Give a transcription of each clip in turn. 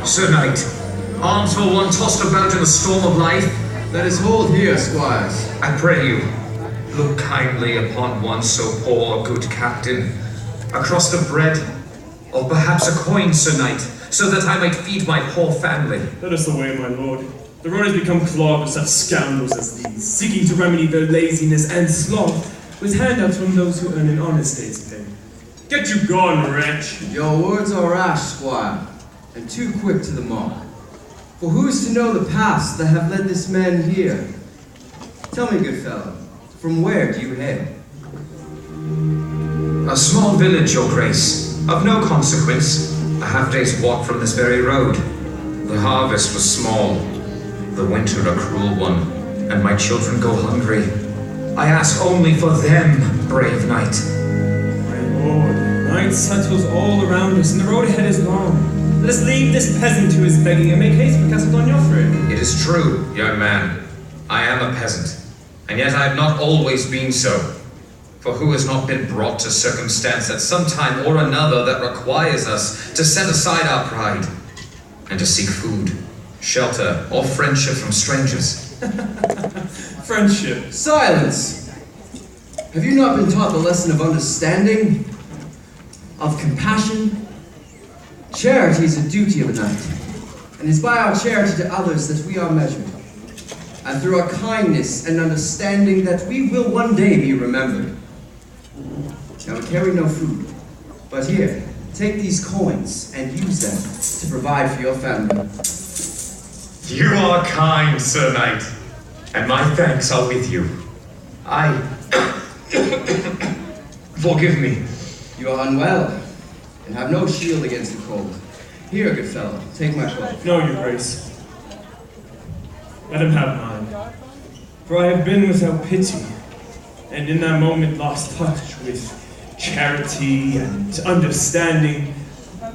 Sir Knight, arms for one tossed about in the storm of life? Let us hold here, squires. I pray you, look kindly upon one so poor, good captain. A crust of bread, or perhaps a coin, Sir Knight, so that I might feed my poor family. Let us away, my lord. The road has become clogged with such scoundrels as these, seeking to remedy their laziness and sloth with handouts from those who earn an honest day's pay. Get you gone, wretch! Your words are rash, squire, and too quick to the mark. For who is to know the paths that have led this man here? Tell me, good fellow, from where do you hail? A small village, your grace, of no consequence, a half-day's walk from this very road. The harvest was small, the winter a cruel one, and my children go hungry. I ask only for them, brave knight. My lord, night settles all around us, and the road ahead is long. Let us leave this peasant to his begging and make haste for Castle Donofrio. It is true, young man. I am a peasant, and yet I have not always been so. For who has not been brought to circumstance at some time or another that requires us to set aside our pride and to seek food, shelter, or friendship from strangers? Friendship. Silence! Have you not been taught the lesson of understanding? Of compassion? Charity is a duty of a knight, and it is by our charity to others that we are measured, and through our kindness and understanding that we will one day be remembered. Now we carry no food, but here, take these coins and use them to provide for your family. You are kind, Sir Knight, and my thanks are with you. Forgive me. You are unwell, and have no shield against the cold. Here, good fellow, take my cloak. No, your grace. Let him have mine. For I have been without pity, and in that moment lost touch with charity and understanding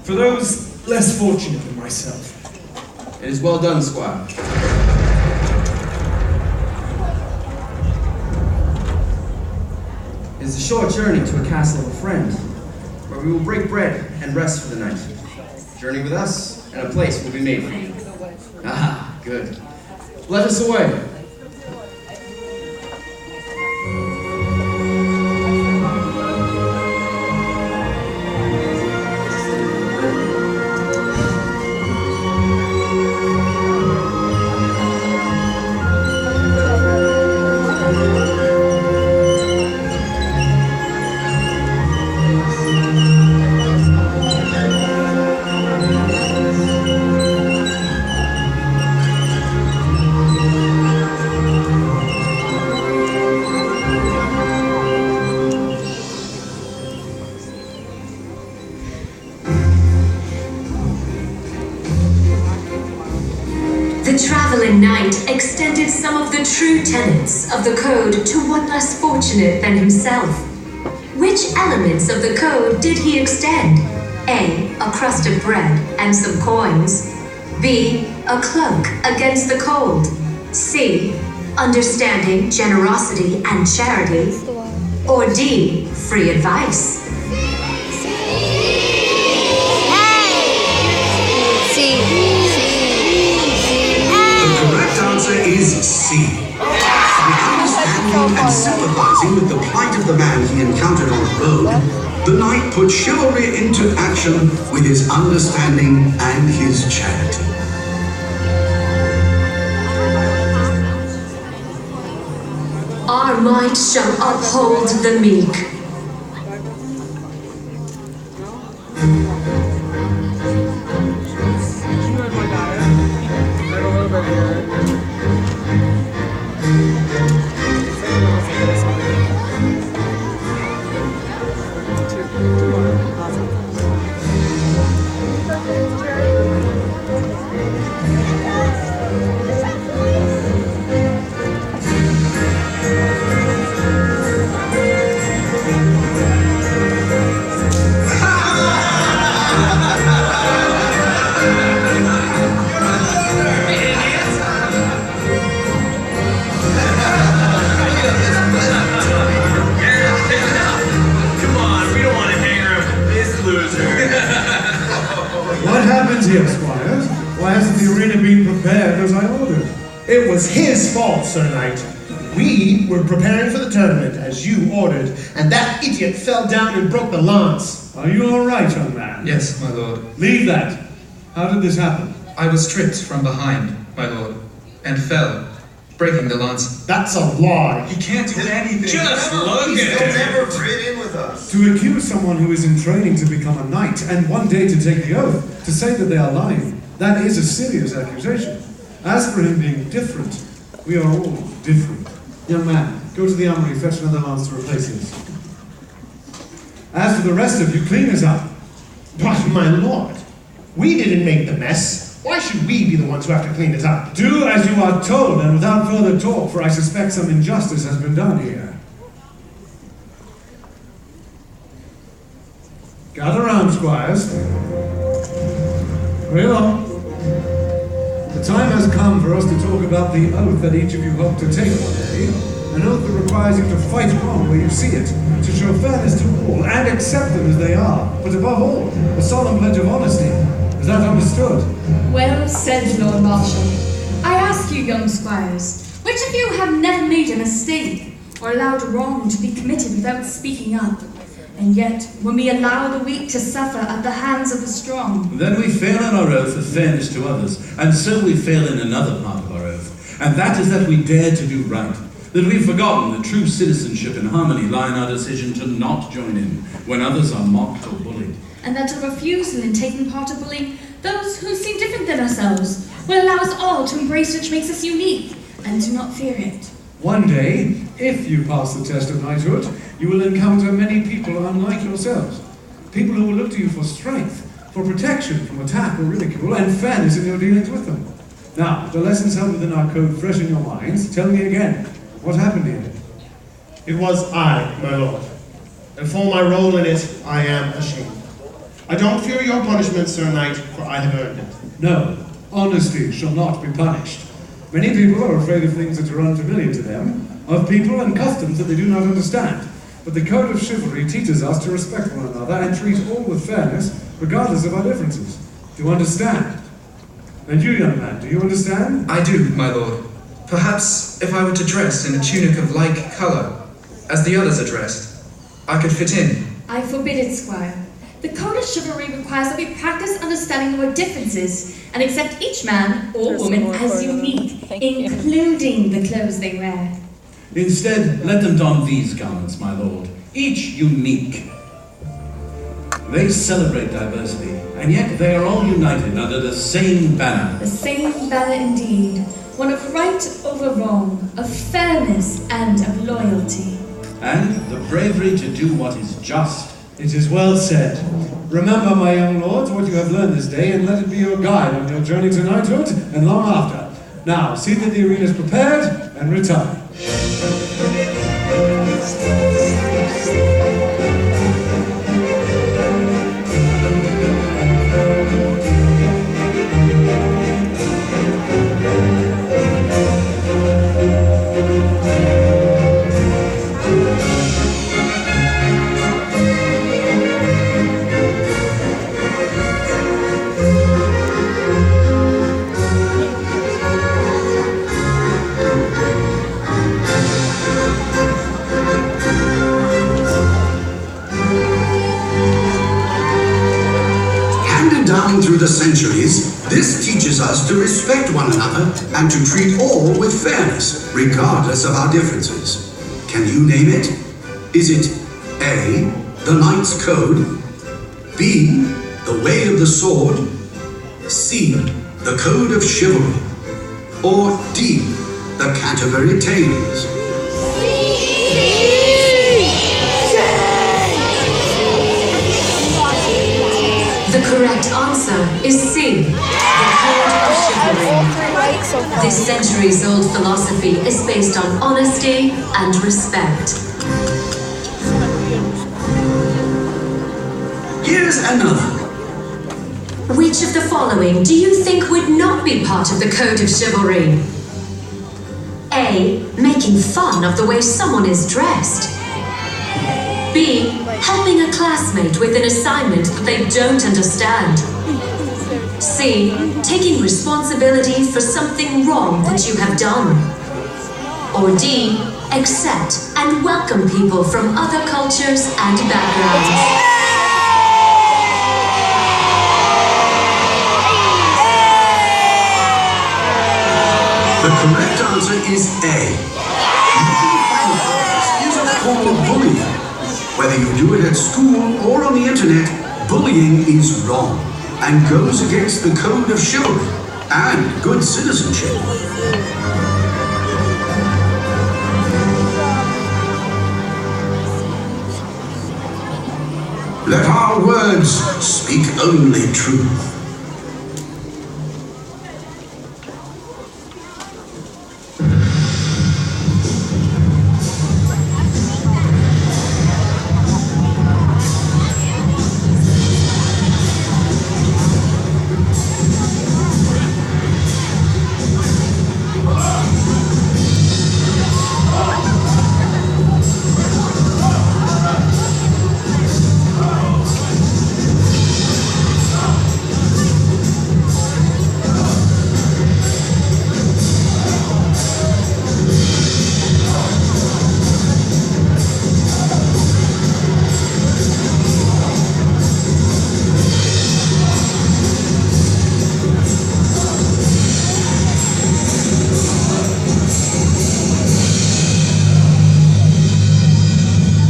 for those less fortunate than myself. It is well done, squire. It is a short journey to a castle of a friend, where we will break bread and rest for the night. Journey with us, and a place will be made for you. Ah, good. Let us away. Extended some of the true tenets of the code to one less fortunate than himself. Which elements of the code did he extend? A. A crust of bread and some coins. B. A cloak against the cold. C. Understanding, generosity, and charity. Or D. Free advice. Is C. With understanding and sympathizing with the plight of the man he encountered on the road, the knight put chivalry into action with his understanding and his charity. Our might shall uphold the meek. What happens here, squires? Why hasn't the arena been prepared as I ordered? It was his fault, Sir Knight. We were preparing for the tournament as you ordered, and that idiot fell down and broke the lance. Are you all right, young man? Yes, my lord. Leave that. How did this happen? I was tripped from behind, my lord, and fell, breaking the lance. That's a lie. He can't do anything. Just look at him. He'll never fit in with us. To accuse someone who is in training to become a knight and one day to take the oath, to say that they are lying, that is a serious accusation. As for him being different, we are all different. Young man, go to the armory, fetch another lance to replace his. As for the rest of you, clean us up. But, my lord, we didn't make the mess. Why should we be the ones who have to clean it up? Do as you are told, and without further talk, for I suspect some injustice has been done here. Gather round, squires. Hurry along. The time has come for us to talk about the oath that each of you hope to take one day. An oath that requires you to fight wrong where you see it, to show fairness to all, and accept them as they are, but above all, a solemn pledge of honesty. Is that understood? Well said, Lord Marshal. I ask you, young squires, which of you have never made a mistake, or allowed wrong to be committed without speaking up? And yet, when we allow the weak to suffer at the hands of the strong, then we fail in our oath of fairness to others, and so we fail in another part of our oath, and that is that we dare to do right, that we've forgotten that true citizenship and harmony lie in our decision to not join in when others are mocked or bullied. and that a refusal in taking part of bullying those who seem different than ourselves will allow us all to embrace which makes us unique, and to not fear it. One day, if you pass the test of knighthood, you will encounter many people unlike yourselves. People who will look to you for strength, for protection from attack or ridicule, and fairness in your dealings with them. Now, the lessons held within our code fresh in your minds, tell me again, what happened here? It was I, my lord. And for my role in it, I am ashamed. I don't fear your punishment, Sir Knight, for I have earned it. No, honesty shall not be punished. Many people are afraid of things that are unfamiliar to them, of people and customs that they do not understand. But the code of chivalry teaches us to respect one another and treat all with fairness, regardless of our differences. Do you understand? And you, young man, do you understand? I do, my lord. Perhaps if I were to dress in a tunic of like colour, as the others are dressed, I could fit in. I forbid it, squire. The code of chivalry requires that we practice understanding our differences and accept each man or woman as unique, including the clothes they wear. Instead, let them don these garments, my lord, each unique. They celebrate diversity, and yet they are all united under the same banner. The same banner indeed, one of right over wrong, of fairness and of loyalty. And the bravery to do what is just. It is well said. Remember, my young lords, what you have learned this day, and let it be your guide on your journey to knighthood and long after. Now, see that the arena is prepared and retire. Down through the centuries, this teaches us to respect one another and to treat all with fairness, regardless of our differences. Can you name it? Is it A, the Knight's Code, B, the Way of the Sword, C, the Code of Chivalry, or D, the Canterbury Tales? The correct answer is C, the Code of Chivalry. This centuries-old philosophy is based on honesty and respect. Here's another. Which of the following do you think would not be part of the Code of Chivalry? A, making fun of the way someone is dressed. B, helping a classmate with an assignment that they don't understand. C. Taking responsibility for something wrong that you have done. Or D. Accept and welcome people from other cultures and backgrounds. The correct answer is A. Making fun of others is a form of bullying. Whether you do it at school or on the internet, bullying is wrong and goes against the code of chivalry and good citizenship. Let our words speak only truth.